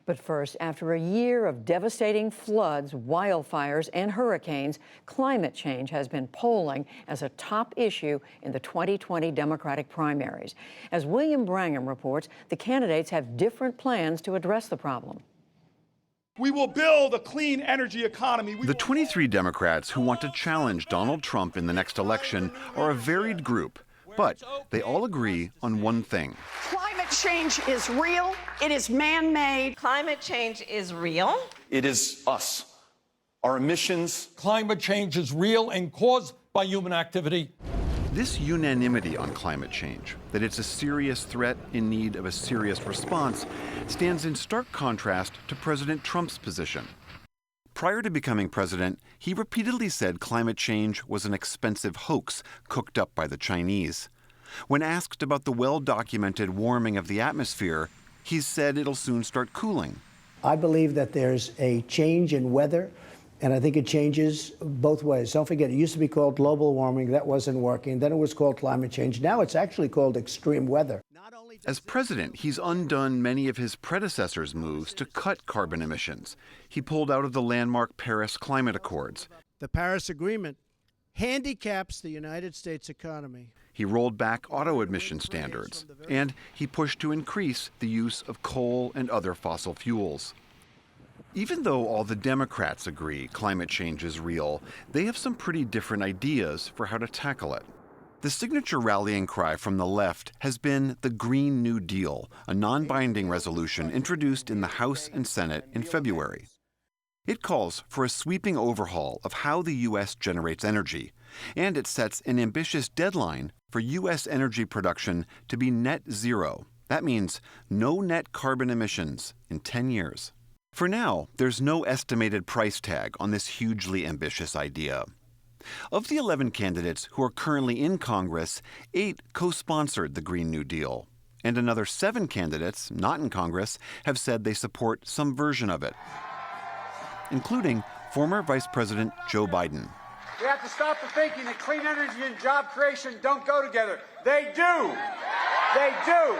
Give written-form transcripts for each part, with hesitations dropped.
But first, after a year of devastating floods, wildfires, and hurricanes, climate change has been polling as a top issue in the 2020 Democratic primaries. As William Brangham reports, the candidates have different plans to address the problem. We will build a clean energy economy. The 23 Democrats who want to challenge Donald Trump in the next election are a varied group, but they all agree on one thing. Climate change is real. It is man-made. Climate change is real. It is us, our emissions. Climate change is real and caused by human activity. This unanimity on climate change, that it's a serious threat in need of a serious response, stands in stark contrast to President Trump's position. Prior to becoming president, he repeatedly said climate change was an expensive hoax cooked up by the Chinese. When asked about the well-documented warming of the atmosphere, he said it'll soon start cooling. I believe that there's a change in weather, and I think it changes both ways. Don't forget, it used to be called global warming. That wasn't working. Then it was called climate change. Now it's actually called extreme weather. As president, he's undone many of his predecessors' moves to cut carbon emissions. He pulled out of the landmark Paris Climate Accords. The Paris Agreement handicaps the United States economy. He rolled back auto emission standards, and he pushed to increase the use of coal and other fossil fuels. Even though all the Democrats agree climate change is real, they have some pretty different ideas for how to tackle it. The signature rallying cry from the left has been the Green New Deal, a non-binding resolution introduced in the House and Senate in February. It calls for a sweeping overhaul of how the U.S. generates energy, and it sets an ambitious deadline for U.S. energy production to be net zero. That means no net carbon emissions in 10 years. For now, there's no estimated price tag on this hugely ambitious idea. Of the 11 candidates who are currently in Congress, 8 co-sponsored the Green New Deal, and another 7 candidates, not in Congress, have said they support some version of it, including former Vice President Joe Biden. We have to stop the thinking that clean energy and job creation don't go together. They do. They do.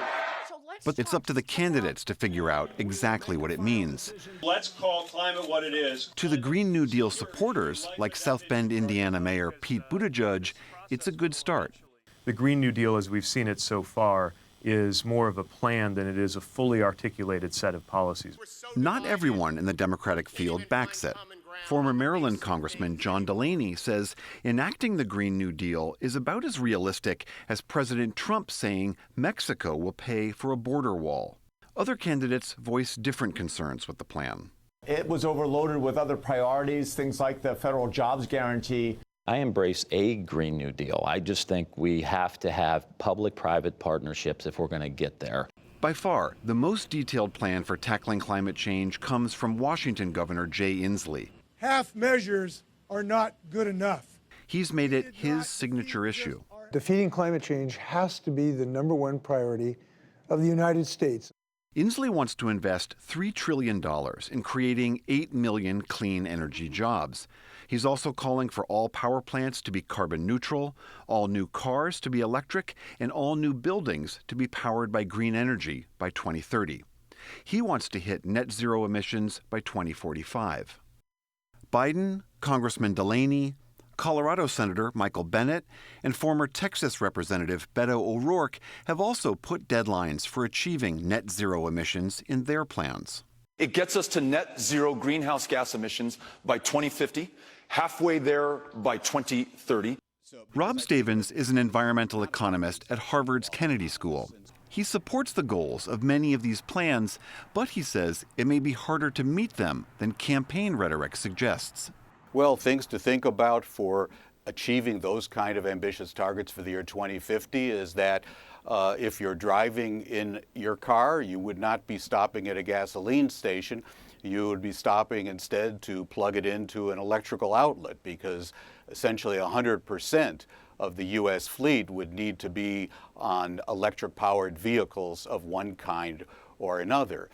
But it's up to the candidates to figure out exactly what it means. Let's call climate what it is. To the Green New Deal supporters, like South Bend, Indiana Mayor Pete Buttigieg, it's a good start. The Green New Deal, as we've seen it so far, is more of a plan than it is a fully articulated set of policies. Not everyone in the Democratic field backs it. Former Maryland Congressman John Delaney says enacting the Green New Deal is about as realistic as President Trump saying Mexico will pay for a border wall. Other candidates voice different concerns with the plan. It was overloaded with other priorities, things like the federal jobs guarantee. I embrace a Green New Deal. I just think we have to have public-private partnerships if we're going to get there. By far, the most detailed plan for tackling climate change comes from Washington Governor Jay Inslee. Half measures are not good enough. He's made it his signature issue. Defeating climate change has to be the #1 priority of the United States. Inslee wants to invest $3 trillion in creating 8 million clean energy jobs. He's also calling for all power plants to be carbon neutral, all new cars to be electric, and all new buildings to be powered by green energy by 2030. He wants to hit net zero emissions by 2045. Biden, Congressman Delaney, Colorado Senator Michael Bennet, and former Texas Representative Beto O'Rourke have also put deadlines for achieving net zero emissions in their plans. It gets us to net zero greenhouse gas emissions by 2050, halfway there by 2030. Rob Stavins is an environmental economist at Harvard's Kennedy School. He supports the goals of many of these plans, but he says it may be harder to meet them than campaign rhetoric suggests. Well, things to think about for achieving those kind of ambitious targets for the year 2050 is that if you're driving in your car, you would not be stopping at a gasoline station. You would be stopping instead to plug it into an electrical outlet, because essentially 100% of the U.S. fleet would need to be on electric-powered vehicles of one kind or another.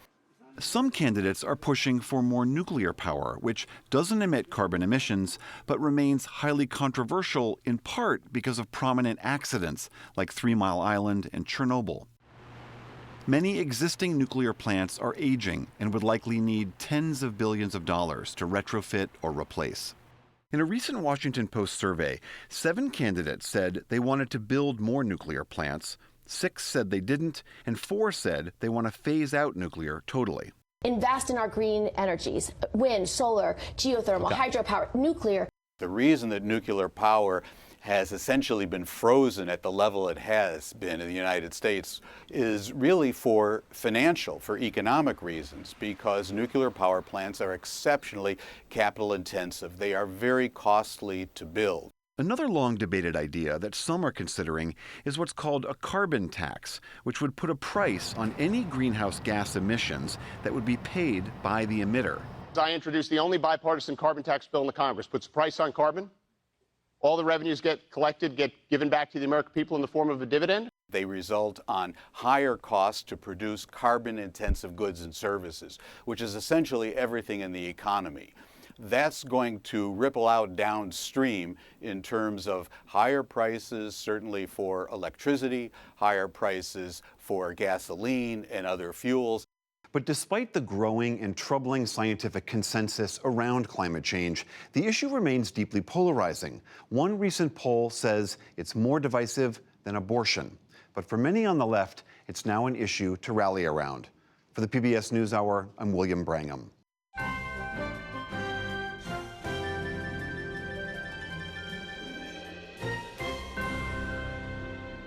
Some candidates are pushing for more nuclear power, which doesn't emit carbon emissions, but remains highly controversial in part because of prominent accidents like 3 Mile Island and Chernobyl. Many existing nuclear plants are aging and would likely need tens of billions of dollars to retrofit or replace. In a recent Washington Post survey, 7 candidates said they wanted to build more nuclear plants, 6 said they didn't, and 4 said they want to phase out nuclear totally. Invest in our green energies, wind, solar, geothermal, hydropower, nuclear. The reason that nuclear power has essentially been frozen at the level it has been in the United States is really for economic reasons, because nuclear power plants are exceptionally capital intensive. They are very costly to build. Another long debated idea that some are considering is what's called a carbon tax, which would put a price on any greenhouse gas emissions that would be paid by the emitter. I introduced the only bipartisan carbon tax bill in the Congress, puts a price on carbon. All the revenues get collected, get given back to the American people in the form of a dividend. They result on higher costs to produce carbon-intensive goods and services, which is essentially everything in the economy. That's going to ripple out downstream in terms of higher prices, certainly for electricity, higher prices for gasoline and other fuels. But despite the growing and troubling scientific consensus around climate change, the issue remains deeply polarizing. One recent poll says it's more divisive than abortion. But for many on the left, it's now an issue to rally around. For the PBS NewsHour, I'm William Brangham.